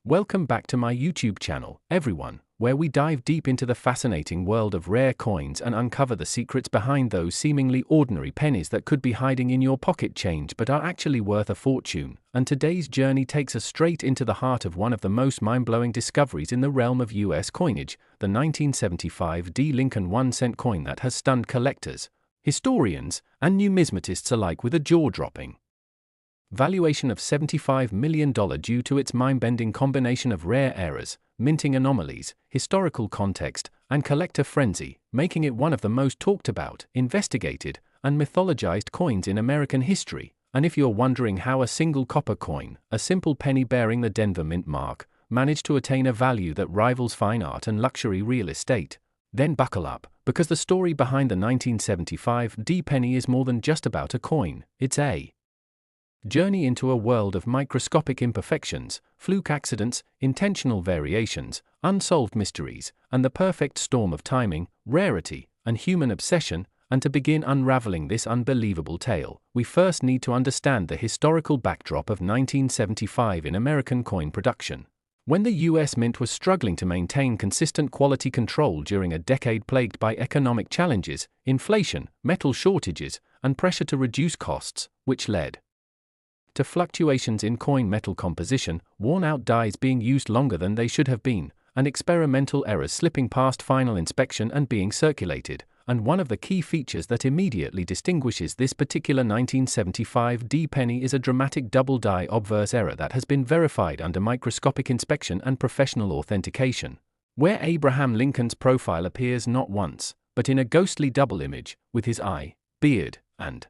Welcome back to my YouTube channel, everyone, where we dive deep into the fascinating world of rare coins and uncover the secrets behind those seemingly ordinary pennies that could be hiding in your pocket change but are actually worth a fortune. And today's journey takes us straight into the heart of one of the most mind-blowing discoveries in the realm of US coinage, the 1975 D. Lincoln 1-cent coin that has stunned collectors, historians, and numismatists alike with a jaw-dropping valuation of $75 million due to its mind-bending combination of rare errors, minting anomalies, historical context, and collector frenzy, making it one of the most talked about, investigated, and mythologized coins in American history. And if you're wondering how a single copper coin, a simple penny bearing the Denver Mint mark, managed to attain a value that rivals fine art and luxury real estate, then buckle up, because the story behind the 1975 D penny is more than just about a coin. It's a journey into a world of microscopic imperfections, fluke accidents, intentional variations, unsolved mysteries, and the perfect storm of timing, rarity, and human obsession. And to begin unraveling this unbelievable tale, we first need to understand the historical backdrop of 1975 in American coin production. When the US Mint was struggling to maintain consistent quality control during a decade plagued by economic challenges, inflation, metal shortages, and pressure to reduce costs, which led to fluctuations in coin metal composition, worn-out dies being used longer than they should have been, and experimental errors slipping past final inspection and being circulated. And one of the key features that immediately distinguishes this particular 1975 D penny is a dramatic double die obverse error that has been verified under microscopic inspection and professional authentication, where Abraham Lincoln's profile appears not once, but in a ghostly double image, with his eye, beard, and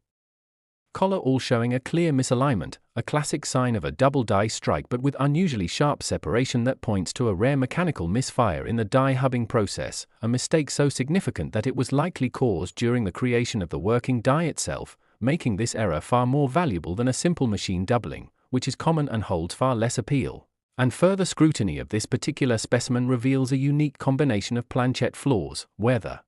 collar all showing a clear misalignment, a classic sign of a double die strike but with unusually sharp separation that points to a rare mechanical misfire in the die hubbing process, a mistake so significant that it was likely caused during the creation of the working die itself, making this error far more valuable than a simple machine doubling, which is common and holds far less appeal. And further scrutiny of this particular specimen reveals a unique combination of planchet flaws, where the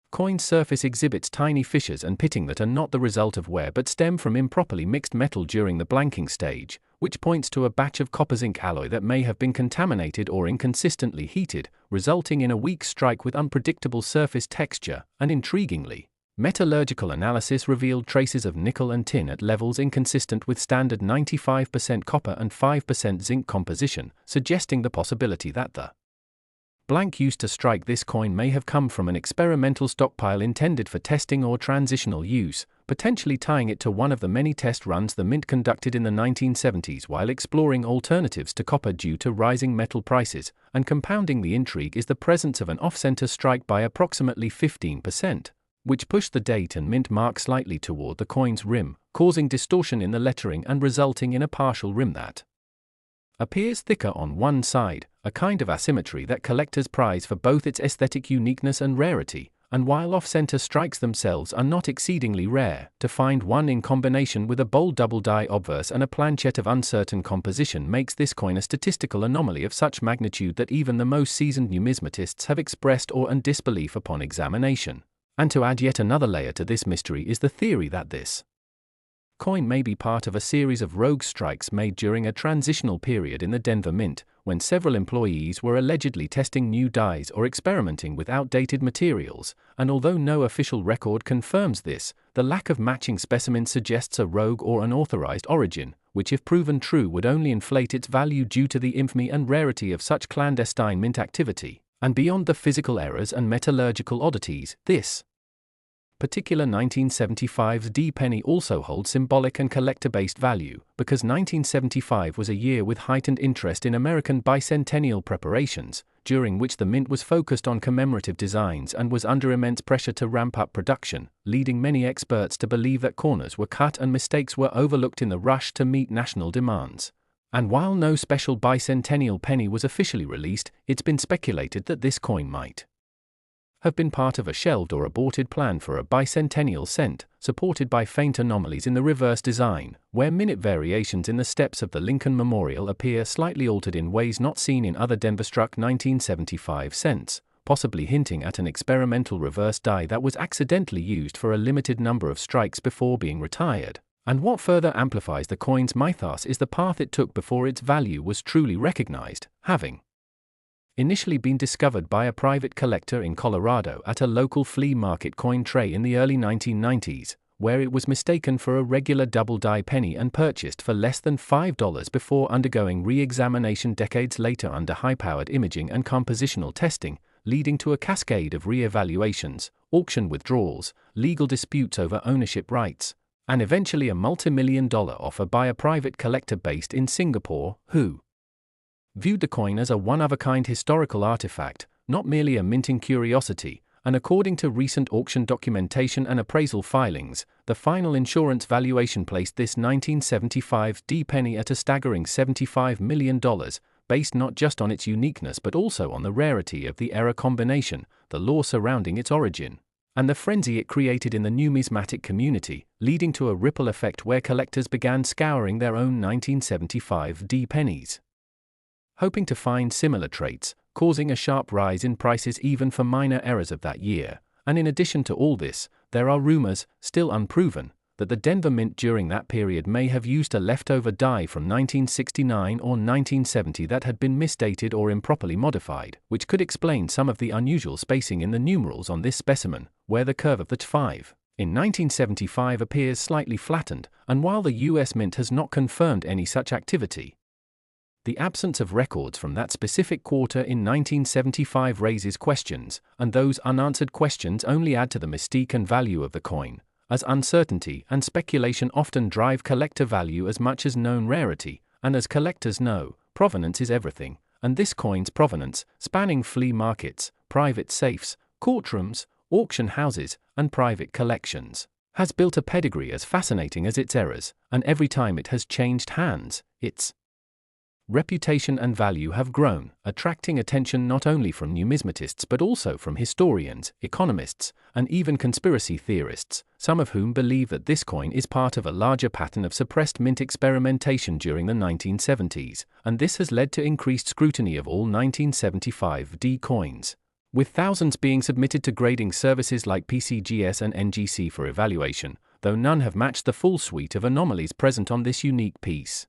coin's surface exhibits tiny fissures and pitting that are not the result of wear but stem from improperly mixed metal during the blanking stage, which points to a batch of copper zinc alloy that may have been contaminated or inconsistently heated, resulting in a weak strike with unpredictable surface texture. And intriguingly, metallurgical analysis revealed traces of nickel and tin at levels inconsistent with standard 95% copper and 5% zinc composition, suggesting the possibility that the blank used to strike this coin may have come from an experimental stockpile intended for testing or transitional use, potentially tying it to one of the many test runs the Mint conducted in the 1970s while exploring alternatives to copper due to rising metal prices. And compounding the intrigue is the presence of an off-center strike by approximately 15%, which pushed the date and mint mark slightly toward the coin's rim, causing distortion in the lettering and resulting in a partial rim that appears thicker on one side, a kind of asymmetry that collectors prize for both its aesthetic uniqueness and rarity. And while off-center strikes themselves are not exceedingly rare, to find one in combination with a bold double die obverse and a planchet of uncertain composition makes this coin a statistical anomaly of such magnitude that even the most seasoned numismatists have expressed awe and disbelief upon examination. And to add yet another layer to this mystery is the theory that this coin may be part of a series of rogue strikes made during a transitional period in the Denver Mint, when several employees were allegedly testing new dies or experimenting with outdated materials. And although no official record confirms this, the lack of matching specimens suggests a rogue or unauthorized origin, which if proven true would only inflate its value due to the infamy and rarity of such clandestine mint activity. And beyond the physical errors and metallurgical oddities, this particular 1975's D penny also holds symbolic and collector-based value, because 1975 was a year with heightened interest in American bicentennial preparations, during which the Mint was focused on commemorative designs and was under immense pressure to ramp up production, leading many experts to believe that corners were cut and mistakes were overlooked in the rush to meet national demands. And while no special bicentennial penny was officially released, it's been speculated that this coin might have been part of a shelved or aborted plan for a bicentennial cent, supported by faint anomalies in the reverse design, where minute variations in the steps of the Lincoln Memorial appear slightly altered in ways not seen in other Denver-struck 1975 cents, possibly hinting at an experimental reverse die that was accidentally used for a limited number of strikes before being retired. And what further amplifies the coin's mythos is the path it took before its value was truly recognized, having initially been discovered by a private collector in Colorado at a local flea market coin tray in the early 1990s, where it was mistaken for a regular double-die penny and purchased for less than $5 before undergoing re-examination decades later under high-powered imaging and compositional testing, leading to a cascade of re-evaluations, auction withdrawals, legal disputes over ownership rights, and eventually a multi-million-dollar offer by a private collector based in Singapore, who viewed the coin as a one-of-a-kind historical artifact, not merely a minting curiosity, and according to recent auction documentation and appraisal filings, the final insurance valuation placed this 1975 D penny at a staggering $75 million, based not just on its uniqueness but also on the rarity of the error combination, the lore surrounding its origin, and the frenzy it created in the numismatic community, leading to a ripple effect where collectors began scouring their own 1975 D pennies, hoping to find similar traits, causing a sharp rise in prices even for minor errors of that year. And in addition to all this, there are rumors, still unproven, that the Denver Mint during that period may have used a leftover die from 1969 or 1970 that had been misdated or improperly modified, which could explain some of the unusual spacing in the numerals on this specimen, where the curve of the T5 in 1975 appears slightly flattened, and while the US Mint has not confirmed any such activity, the absence of records from that specific quarter in 1975 raises questions, and those unanswered questions only add to the mystique and value of the coin, as uncertainty and speculation often drive collector value as much as known rarity, and as collectors know, provenance is everything, and this coin's provenance, spanning flea markets, private safes, courtrooms, auction houses, and private collections, has built a pedigree as fascinating as its errors, and every time it has changed hands, its reputation and value have grown, attracting attention not only from numismatists but also from historians, economists, and even conspiracy theorists, some of whom believe that this coin is part of a larger pattern of suppressed mint experimentation during the 1970s, and this has led to increased scrutiny of all 1975 D coins, with thousands being submitted to grading services like PCGS and NGC for evaluation, though none have matched the full suite of anomalies present on this unique piece,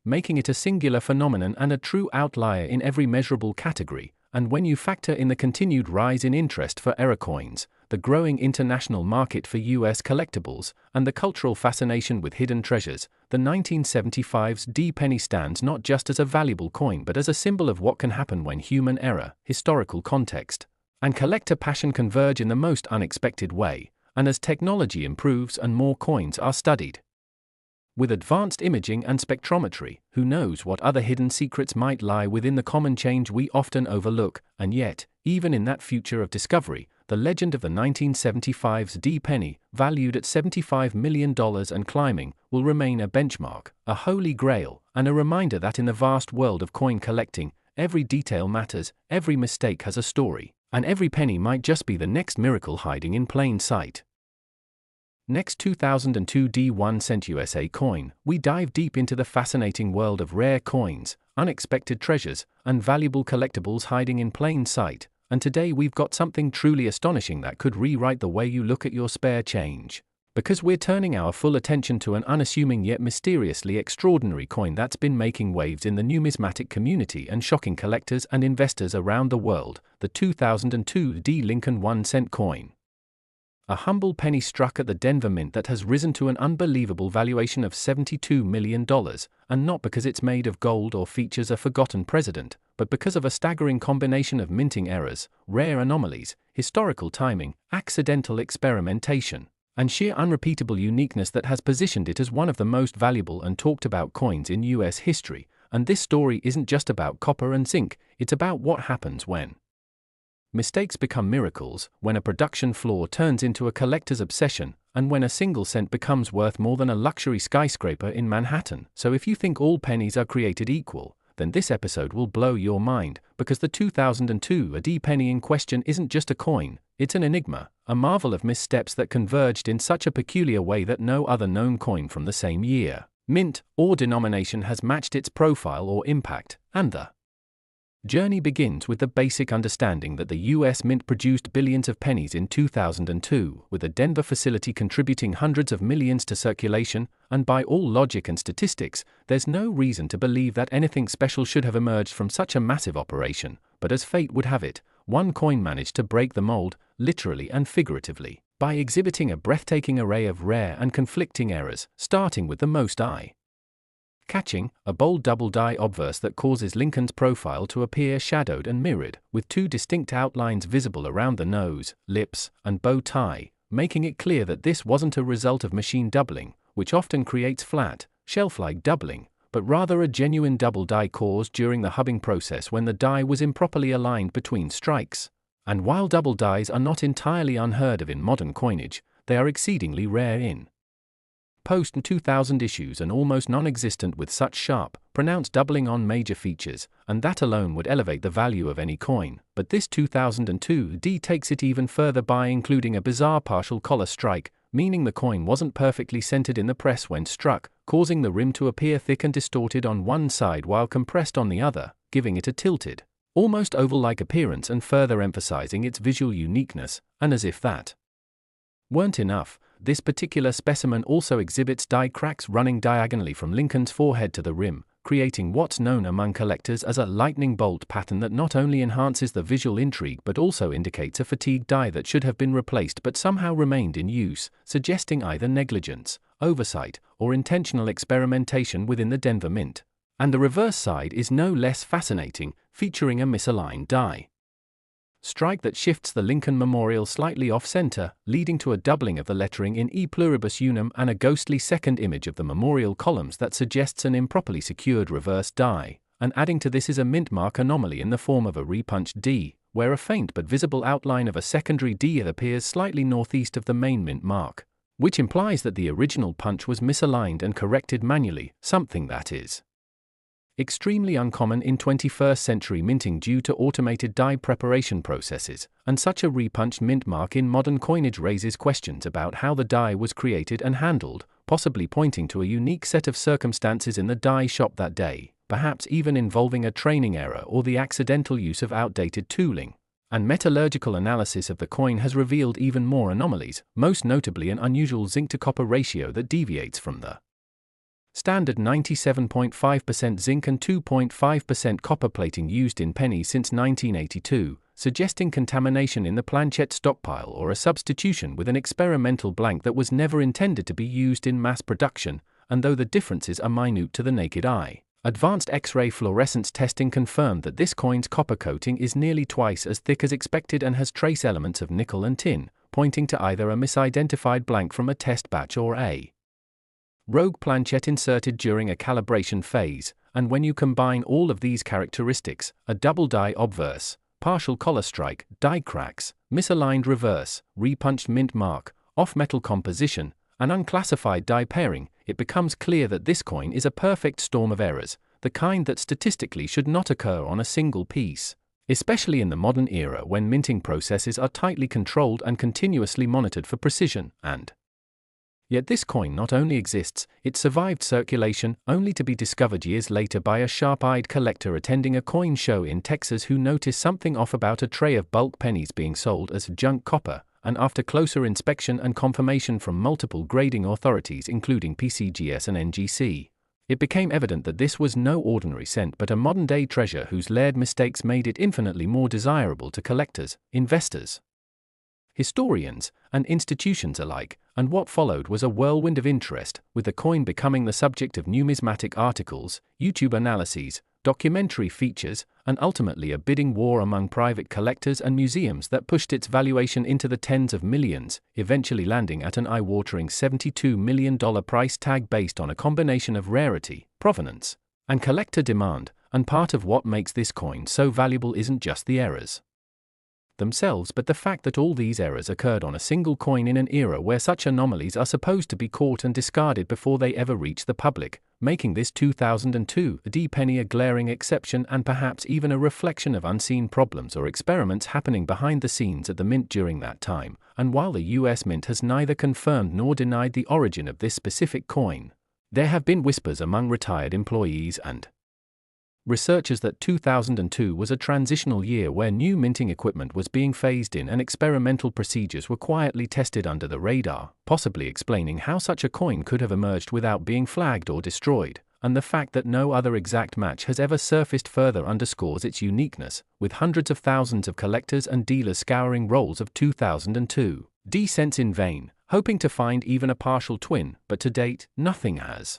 making it a singular phenomenon and a true outlier in every measurable category. And when you factor in the continued rise in interest for error coins, the growing international market for US collectibles, and the cultural fascination with hidden treasures, the 1975's D penny stands not just as a valuable coin but as a symbol of what can happen when human error, historical context, and collector passion converge in the most unexpected way, and as technology improves and more coins are studied with advanced imaging and spectrometry, who knows what other hidden secrets might lie within the common change we often overlook. And yet, even in that future of discovery, the legend of the 1975's D penny, valued at $75 million and climbing, will remain a benchmark, a holy grail, and a reminder that in the vast world of coin collecting, every detail matters, every mistake has a story, and every penny might just be the next miracle hiding in plain sight. Next 2002 D1 cent USA coin, we dive deep into the fascinating world of rare coins, unexpected treasures, and valuable collectibles hiding in plain sight, and today we've got something truly astonishing that could rewrite the way you look at your spare change. Because we're turning our full attention to an unassuming yet mysteriously extraordinary coin that's been making waves in the numismatic community and shocking collectors and investors around the world, the 2002 D Lincoln 1 cent coin. A humble penny struck at the Denver Mint that has risen to an unbelievable valuation of $72 million, and not because it's made of gold or features a forgotten president, but because of a staggering combination of minting errors, rare anomalies, historical timing, accidental experimentation, and sheer unrepeatable uniqueness that has positioned it as one of the most valuable and talked about coins in US history. And this story isn't just about copper and zinc, it's about what happens when mistakes become miracles, when a production flaw turns into a collector's obsession, and when a single cent becomes worth more than a luxury skyscraper in Manhattan. So if you think all pennies are created equal, then this episode will blow your mind, because the 2002 D penny in question isn't just a coin, it's an enigma, a marvel of missteps that converged in such a peculiar way that no other known coin from the same year, mint, or denomination has matched its profile or impact, and the Journey begins with the basic understanding that the US Mint produced billions of pennies in 2002, with the Denver facility contributing hundreds of millions to circulation, and by all logic and statistics, there's no reason to believe that anything special should have emerged from such a massive operation, but as fate would have it, one coin managed to break the mold, literally and figuratively, by exhibiting a breathtaking array of rare and conflicting errors, starting with the most eye-catching, a bold double die obverse that causes Lincoln's profile to appear shadowed and mirrored, with two distinct outlines visible around the nose, lips, and bow tie, making it clear that this wasn't a result of machine doubling, which often creates flat, shelf-like doubling, but rather a genuine double die caused during the hubbing process when the die was improperly aligned between strikes. And while double dies are not entirely unheard of in modern coinage, they are exceedingly rare in post-2000 issues and almost non-existent with such sharp, pronounced doubling on major features, and that alone would elevate the value of any coin. But this 2002 D takes it even further by including a bizarre partial collar strike, meaning the coin wasn't perfectly centered in the press when struck, causing the rim to appear thick and distorted on one side while compressed on the other, giving it a tilted, almost oval-like appearance and further emphasizing its visual uniqueness. And as if that weren't enough, this particular specimen also exhibits die cracks running diagonally from Lincoln's forehead to the rim, creating what's known among collectors as a lightning bolt pattern that not only enhances the visual intrigue but also indicates a fatigued die that should have been replaced but somehow remained in use, suggesting either negligence, oversight, or intentional experimentation within the Denver Mint. And the reverse side is no less fascinating, featuring a misaligned die strike that shifts the Lincoln memorial slightly off-center, leading to a doubling of the lettering in E pluribus unum and a ghostly second image of the memorial columns that suggests an improperly secured reverse die. And adding to this is a mint mark anomaly in the form of a repunched D, where a faint but visible outline of a secondary D appears slightly northeast of the main mint mark, which implies that the original punch was misaligned and corrected manually, something that is extremely uncommon in 21st century minting due to automated die preparation processes, and such a repunched mint mark in modern coinage raises questions about how the die was created and handled, possibly pointing to a unique set of circumstances in the die shop that day, perhaps even involving a training error or the accidental use of outdated tooling. And metallurgical analysis of the coin has revealed even more anomalies, most notably an unusual zinc-to-copper ratio that deviates from the standard 97.5% zinc and 2.5% copper plating used in pennies since 1982, suggesting contamination in the planchette stockpile or a substitution with an experimental blank that was never intended to be used in mass production. And though the differences are minute to the naked eye, advanced X-ray fluorescence testing confirmed that this coin's copper coating is nearly twice as thick as expected and has trace elements of nickel and tin, pointing to either a misidentified blank from a test batch or a rogue planchette inserted during a calibration phase. And when you combine all of these characteristics, a double die obverse, partial collar strike, die cracks, misaligned reverse, repunched mint mark, off-metal composition, and unclassified die pairing, it becomes clear that this coin is a perfect storm of errors, the kind that statistically should not occur on a single piece, especially in the modern era when minting processes are tightly controlled and continuously monitored for precision. And yet this coin not only exists, it survived circulation, only to be discovered years later by a sharp-eyed collector attending a coin show in Texas who noticed something off about a tray of bulk pennies being sold as junk copper, and after closer inspection and confirmation from multiple grading authorities including PCGS and NGC, it became evident that this was no ordinary cent but a modern-day treasure whose layered mistakes made it infinitely more desirable to collectors, investors, historians, and institutions alike. And what followed was a whirlwind of interest, with the coin becoming the subject of numismatic articles, YouTube analyses, documentary features, and ultimately a bidding war among private collectors and museums that pushed its valuation into the tens of millions, eventually landing at an eye-watering $72 million price tag based on a combination of rarity, provenance, and collector demand. And part of what makes this coin so valuable isn't just the errors themselves but the fact that all these errors occurred on a single coin in an era where such anomalies are supposed to be caught and discarded before they ever reach the public, making this 2002 D penny a glaring exception and perhaps even a reflection of unseen problems or experiments happening behind the scenes at the mint during that time. And while the US Mint has neither confirmed nor denied the origin of this specific coin, there have been whispers among retired employees and Researchers that 2002 was a transitional year where new minting equipment was being phased in and experimental procedures were quietly tested under the radar, possibly explaining how such a coin could have emerged without being flagged or destroyed, and the fact that no other exact match has ever surfaced further underscores its uniqueness, with hundreds of thousands of collectors and dealers scouring rolls of 2002 D cents in vain, hoping to find even a partial twin, but to date, nothing has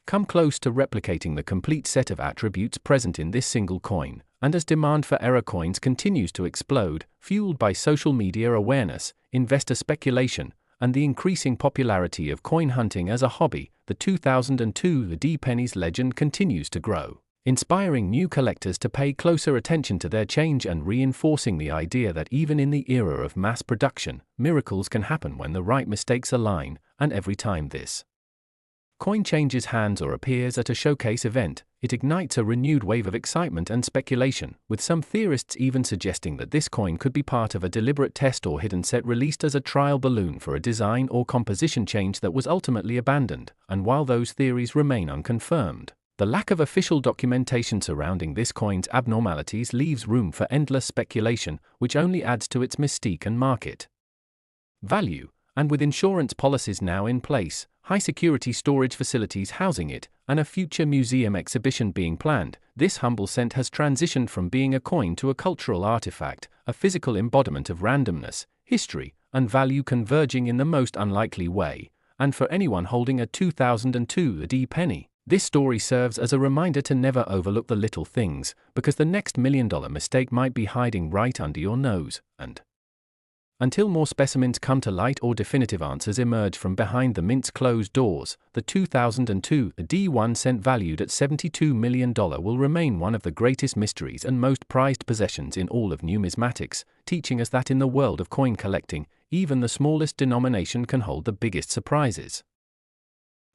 come close to replicating the complete set of attributes present in this single coin, and as demand for error coins continues to explode, fueled by social media awareness, investor speculation, and the increasing popularity of coin hunting as a hobby, the 2002 D pennies legend continues to grow, inspiring new collectors to pay closer attention to their change and reinforcing the idea that even in the era of mass production, miracles can happen when the right mistakes align, and every time this coin changes hands or appears at a showcase event, it ignites a renewed wave of excitement and speculation, with some theorists even suggesting that this coin could be part of a deliberate test or hidden set released as a trial balloon for a design or composition change that was ultimately abandoned, and while those theories remain unconfirmed, the lack of official documentation surrounding this coin's abnormalities leaves room for endless speculation, which only adds to its mystique and market value. And with insurance policies now in place, high-security storage facilities housing it, and a future museum exhibition being planned, this humble cent has transitioned from being a coin to a cultural artifact, a physical embodiment of randomness, history, and value converging in the most unlikely way. And for anyone holding a 2002 D penny, this story serves as a reminder to never overlook the little things, because the next $1 million mistake might be hiding right under your nose, and until more specimens come to light or definitive answers emerge from behind the mint's closed doors, the 2002 D 1 cent valued at $72 million will remain one of the greatest mysteries and most prized possessions in all of numismatics, teaching us that in the world of coin collecting, even the smallest denomination can hold the biggest surprises.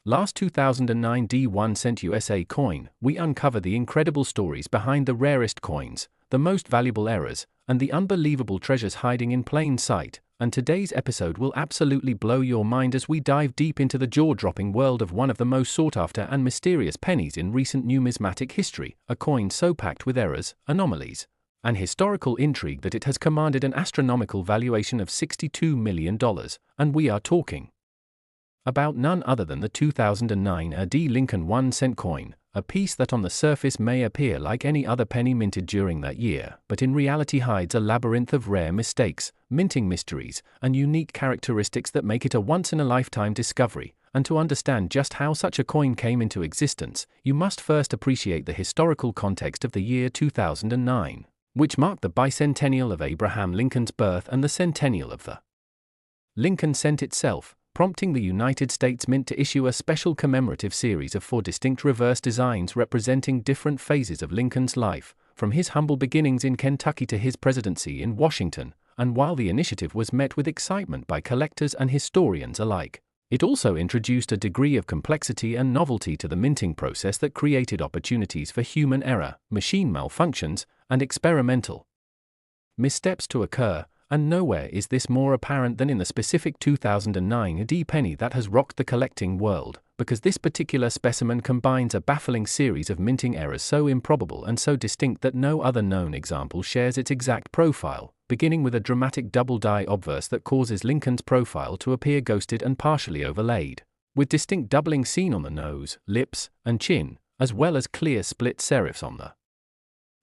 Last 2009 D 1 cent USA coin, we uncover the incredible stories behind the rarest coins, the most valuable errors, and the unbelievable treasures hiding in plain sight, and today's episode will absolutely blow your mind as we dive deep into the jaw-dropping world of one of the most sought-after and mysterious pennies in recent numismatic history, a coin so packed with errors, anomalies, and historical intrigue that it has commanded an astronomical valuation of $62 million, and we are talking about none other than the 2009 D Lincoln 1 cent coin, a piece that on the surface may appear like any other penny minted during that year, but in reality hides a labyrinth of rare mistakes, minting mysteries, and unique characteristics that make it a once-in-a-lifetime discovery. And to understand just how such a coin came into existence, you must first appreciate the historical context of the year 2009, which marked the bicentennial of Abraham Lincoln's birth and the centennial of the Lincoln cent itself, prompting the United States Mint to issue a special commemorative series of 4 distinct reverse designs representing different phases of Lincoln's life, from his humble beginnings in Kentucky to his presidency in Washington, and while the initiative was met with excitement by collectors and historians alike, it also introduced a degree of complexity and novelty to the minting process that created opportunities for human error, machine malfunctions, and experimental missteps to occur. And nowhere is this more apparent than in the specific 2009 D penny that has rocked the collecting world, because this particular specimen combines a baffling series of minting errors so improbable and so distinct that no other known example shares its exact profile, beginning with a dramatic double die obverse that causes Lincoln's profile to appear ghosted and partially overlaid, with distinct doubling seen on the nose, lips, and chin, as well as clear split serifs on the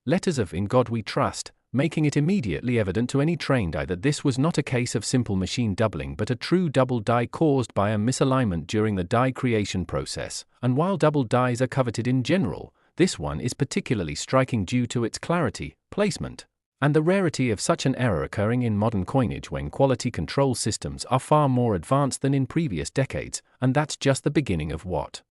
letters of "In God We Trust," making it immediately evident to any trained eye that this was not a case of simple machine doubling but a true double die caused by a misalignment during the die creation process. And while double dies are coveted in general, this one is particularly striking due to its clarity, placement, and the rarity of such an error occurring in modern coinage when quality control systems are far more advanced than in previous decades, and that's just the beginning of what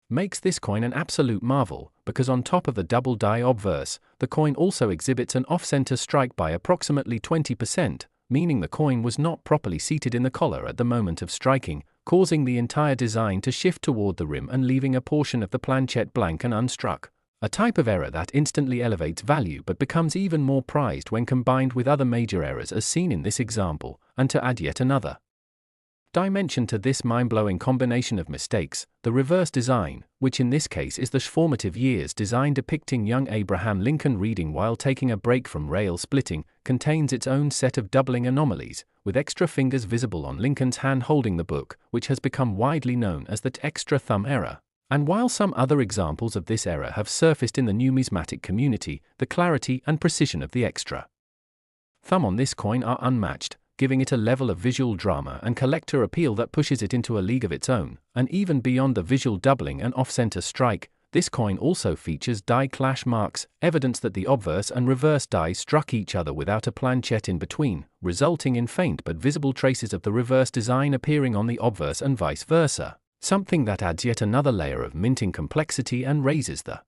makes this coin an absolute marvel, because on top of the double die obverse, the coin also exhibits an off-center strike by approximately 20%, meaning the coin was not properly seated in the collar at the moment of striking, causing the entire design to shift toward the rim and leaving a portion of the planchet blank and unstruck. A type of error that instantly elevates value but becomes even more prized when combined with other major errors as seen in this example, and to add yet another dimension to this mind-blowing combination of mistakes. The reverse design, which in this case is the formative years design depicting young Abraham Lincoln reading while taking a break from rail splitting, contains its own set of doubling anomalies, with extra fingers visible on Lincoln's hand holding the book, which has become widely known as the extra thumb error. And while some other examples of this error have surfaced in the numismatic community, the clarity and precision of the extra thumb on this coin are unmatched, giving it a level of visual drama and collector appeal that pushes it into a league of its own. And even beyond the visual doubling and off-center strike, this coin also features die clash marks, evidence that the obverse and reverse die struck each other without a planchette in between, resulting in faint but visible traces of the reverse design appearing on the obverse and vice versa, something that adds yet another layer of minting complexity and raises the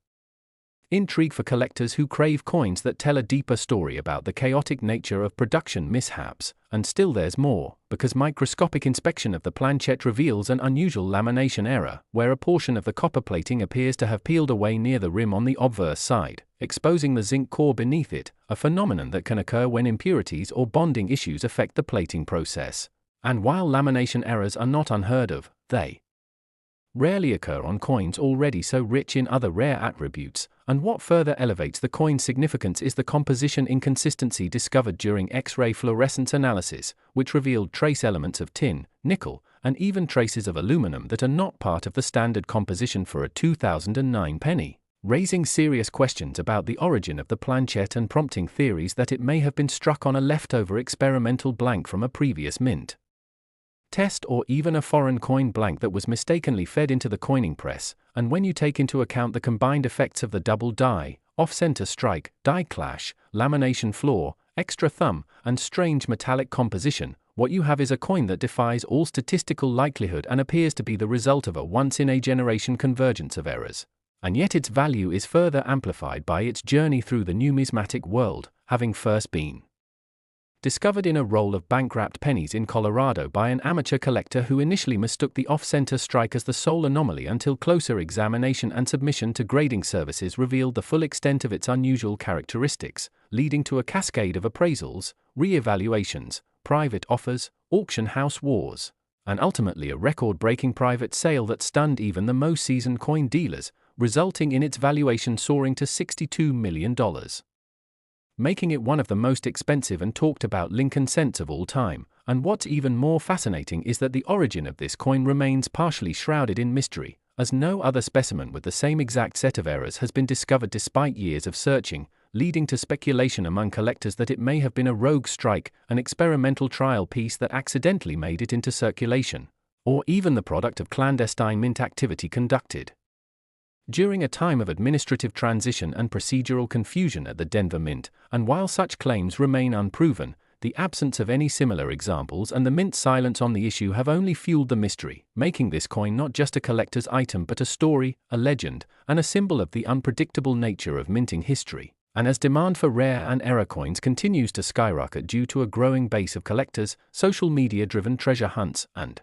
intrigue for collectors who crave coins that tell a deeper story about the chaotic nature of production mishaps. And still there's more, because microscopic inspection of the planchette reveals an unusual lamination error, where a portion of the copper plating appears to have peeled away near the rim on the obverse side, exposing the zinc core beneath it, a phenomenon that can occur when impurities or bonding issues affect the plating process. And while lamination errors are not unheard of, they rarely occur on coins already so rich in other rare attributes, and what further elevates the coin's significance is the composition inconsistency discovered during X-ray fluorescence analysis, which revealed trace elements of tin, nickel, and even traces of aluminum that are not part of the standard composition for a 2009 penny, raising serious questions about the origin of the planchette and prompting theories that it may have been struck on a leftover experimental blank from a previous mint test or even a foreign coin blank that was mistakenly fed into the coining press. And when you take into account the combined effects of the double die, off-center strike, die clash, lamination flaw, extra thumb, and strange metallic composition, what you have is a coin that defies all statistical likelihood and appears to be the result of a once-in-a-generation convergence of errors. And yet its value is further amplified by its journey through the numismatic world, having first been discovered in a roll of bank-wrapped pennies in Colorado by an amateur collector who initially mistook the off-center strike as the sole anomaly until closer examination and submission to grading services revealed the full extent of its unusual characteristics, leading to a cascade of appraisals, re-evaluations, private offers, auction house wars, and ultimately a record-breaking private sale that stunned even the most seasoned coin dealers, resulting in its valuation soaring to $62 million. Making it one of the most expensive and talked about Lincoln cents of all time. And what's even more fascinating is that the origin of this coin remains partially shrouded in mystery, as no other specimen with the same exact set of errors has been discovered despite years of searching, leading to speculation among collectors that it may have been a rogue strike, an experimental trial piece that accidentally made it into circulation, or even the product of clandestine mint activity conducted during a time of administrative transition and procedural confusion at the Denver Mint. And while such claims remain unproven, the absence of any similar examples and the Mint's silence on the issue have only fueled the mystery, making this coin not just a collector's item but a story, a legend, and a symbol of the unpredictable nature of minting history. And as demand for rare and error coins continues to skyrocket due to a growing base of collectors, social media-driven treasure hunts, and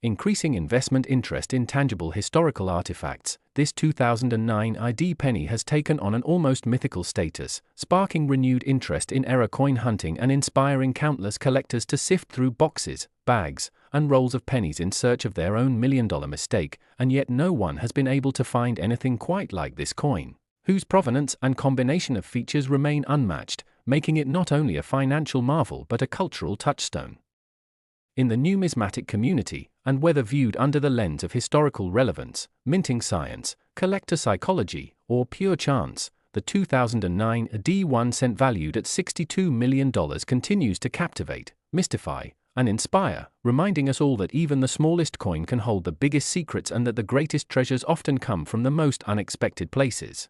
increasing investment interest in tangible historical artifacts, this 2009 ID penny has taken on an almost mythical status, sparking renewed interest in error coin hunting and inspiring countless collectors to sift through boxes, bags, and rolls of pennies in search of their own million-dollar mistake. And yet no one has been able to find anything quite like this coin, whose provenance and combination of features remain unmatched, making it not only a financial marvel but a cultural touchstone in the numismatic community. And whether viewed under the lens of historical relevance, minting science, collector psychology, or pure chance, the 2009 D1 cent valued at $62 million continues to captivate, mystify, and inspire, reminding us all that even the smallest coin can hold the biggest secrets and that the greatest treasures often come from the most unexpected places.